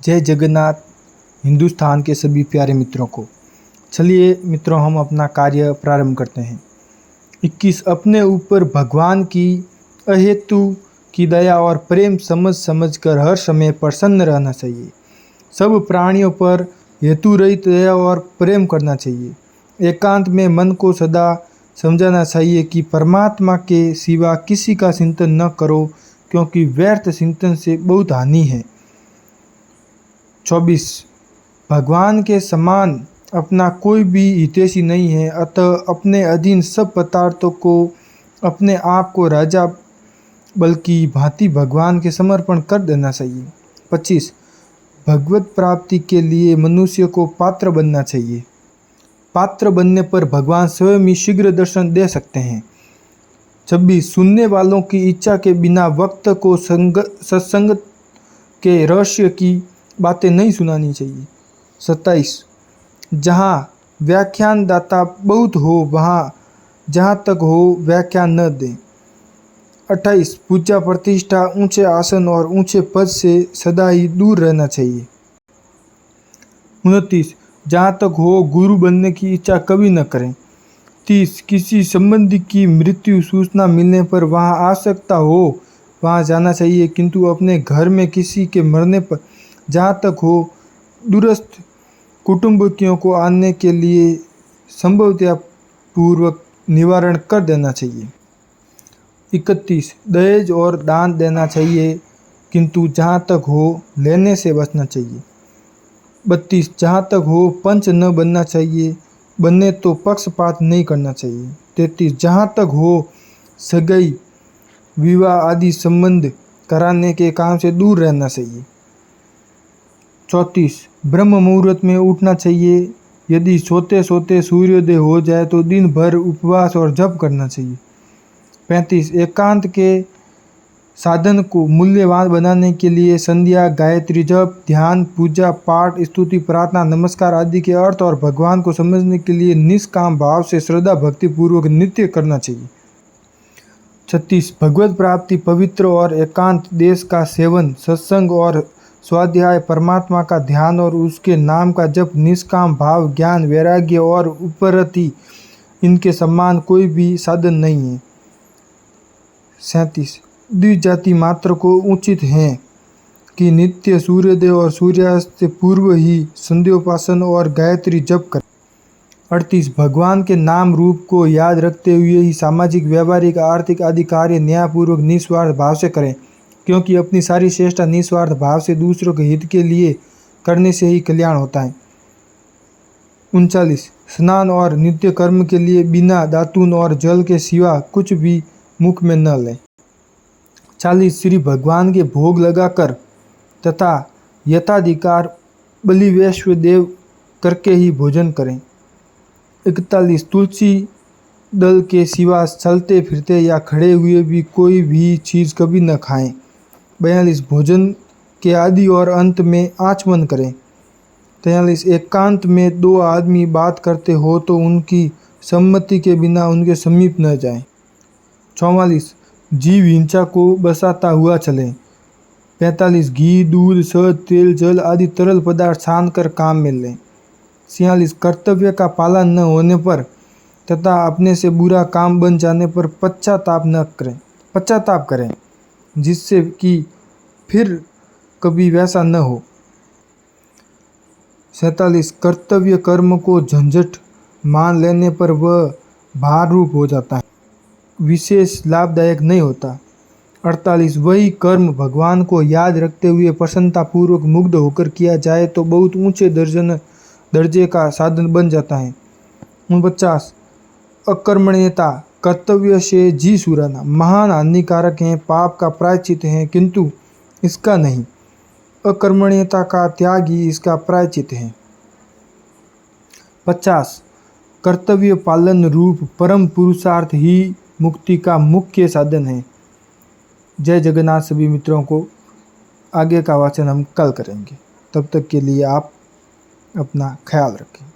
जय जगन्नाथ हिंदुस्तान के सभी प्यारे मित्रों को। चलिए मित्रों, हम अपना कार्य प्रारंभ करते हैं। 21 अपने ऊपर भगवान की अहेतु की दया और प्रेम समझ कर हर समय प्रसन्न रहना चाहिए। सब प्राणियों पर हेतु रहित दया और प्रेम करना चाहिए। एकांत में मन को सदा समझाना चाहिए कि परमात्मा के सिवा किसी का चिंतन न करो, क्योंकि व्यर्थ चिंतन से बहुत हानि है। 24 भगवान के समान अपना कोई भी हितैषी नहीं है, अतः अपने अधीन सब पदार्थों को अपने आप को राजा बल्कि भांति भगवान के समर्पण कर देना चाहिए। 25 भगवत प्राप्ति के लिए मनुष्य को पात्र बनना चाहिए। पात्र बनने पर भगवान स्वयं ही शीघ्र दर्शन दे सकते हैं। 26 सुनने वालों की इच्छा के बिना वक्त को सत्संग के रहस्य की बातें नहीं सुनानी चाहिए। 27 जहाँ व्याख्यानदाता बहुत हो वहाँ जहाँ तक हो व्याख्यान न दें। 28 पूजा प्रतिष्ठा, ऊंचे आसन और ऊंचे पद से सदा ही दूर रहना चाहिए। 29 जहाँ तक हो गुरु बनने की इच्छा कभी न करें। 30 किसी संबंधी की मृत्यु सूचना मिलने पर वहाँ आवश्यकता हो वहाँ जाना चाहिए, किंतु अपने घर में किसी के मरने पर जहाँ तक हो दूरस्थ कुटुंबियों को आने के लिए संभवतः पूर्वक निवारण कर देना चाहिए। 31 दहेज और दान देना चाहिए, किंतु जहाँ तक हो लेने से बचना चाहिए। 32 जहाँ तक हो पंच न बनना चाहिए, बनने तो पक्षपात नहीं करना चाहिए। 33 जहाँ तक हो सगाई विवाह आदि संबंध कराने के काम से दूर रहना चाहिए। 34 ब्रह्म मुहूर्त में उठना चाहिए। यदि सोते सोते सूर्योदय हो जाए तो दिन भर उपवास और जप करना चाहिए। 35 एकांत के साधन को मूल्यवान बनाने के लिए संध्या, गायत्री जप, ध्यान, पूजा पाठ, स्तुति, प्रार्थना, नमस्कार आदि के अर्थ और भगवान को समझने के लिए निष्काम भाव से श्रद्धा भक्ति पूर्वक नित्य करना चाहिए। 36 भगवत प्राप्ति, पवित्र और एकांत देश का सेवन, सत्संग और स्वाध्याय, परमात्मा का ध्यान और उसके नाम का जप, निष्काम भाव, ज्ञान, वैराग्य और उपरति, इनके समान कोई भी साधन नहीं है। 37 द्विजाति मात्र को उचित है कि नित्य सूर्योदय और सूर्यास्त से पूर्व ही संध्योपासन और गायत्री जप करें। 38 भगवान के नाम रूप को याद रखते हुए ही सामाजिक, व्यावहारिक, आर्थिक आदि कार्य न्यायपूर्वक निस्वार्थ भाव से करें, क्योंकि अपनी सारी चेष्टा निस्वार्थ भाव से दूसरों के हित के लिए करने से ही कल्याण होता है। 39 स्नान और नित्य कर्म के लिए बिना दातून और जल के सिवा कुछ भी मुख में न लें। 40 श्री भगवान के भोग लगाकर तथा यथाधिकार बलि वैश्व देव करके ही भोजन करें। 41 तुलसी दल के सिवा चलते फिरते या खड़े हुए भी कोई भी चीज़ कभी न खाएं। 42 भोजन के आदि और अंत में आचमन करें। 43 एकांत में दो आदमी बात करते हो तो उनकी सम्मति के बिना उनके समीप न जाएं। 44 जीव हिंसा को बसाता हुआ चलें। 45 घी, दूध, शहद, तेल, जल आदि तरल पदार्थ छान कर काम में लें। 46 कर्तव्य का पालन न होने पर तथा अपने से बुरा काम बन जाने पर पश्चाताप करें, जिससे कि फिर कभी वैसा न हो। 47 कर्तव्य कर्म को झंझट मान लेने पर वह भार रूप हो जाता है, विशेष लाभदायक नहीं होता। 48 वही कर्म भगवान को याद रखते हुए प्रसन्नतापूर्वक मुग्ध होकर किया जाए तो बहुत ऊंचे दर्जे का साधन बन जाता है। 49 अकर्मण्यता, कर्तव्य से जी छुड़ाना महान हानिकारक है, पाप का प्रायश्चित है, किंतु इसका नहीं। अकर्मण्यता का त्याग ही इसका प्रायश्चित है। 50 कर्तव्य पालन रूप परम पुरुषार्थ ही मुक्ति का मुख्य साधन है। जय जगन्नाथ सभी मित्रों को। आगे का वाचन हम कल करेंगे। तब तक के लिए आप अपना ख्याल रखें।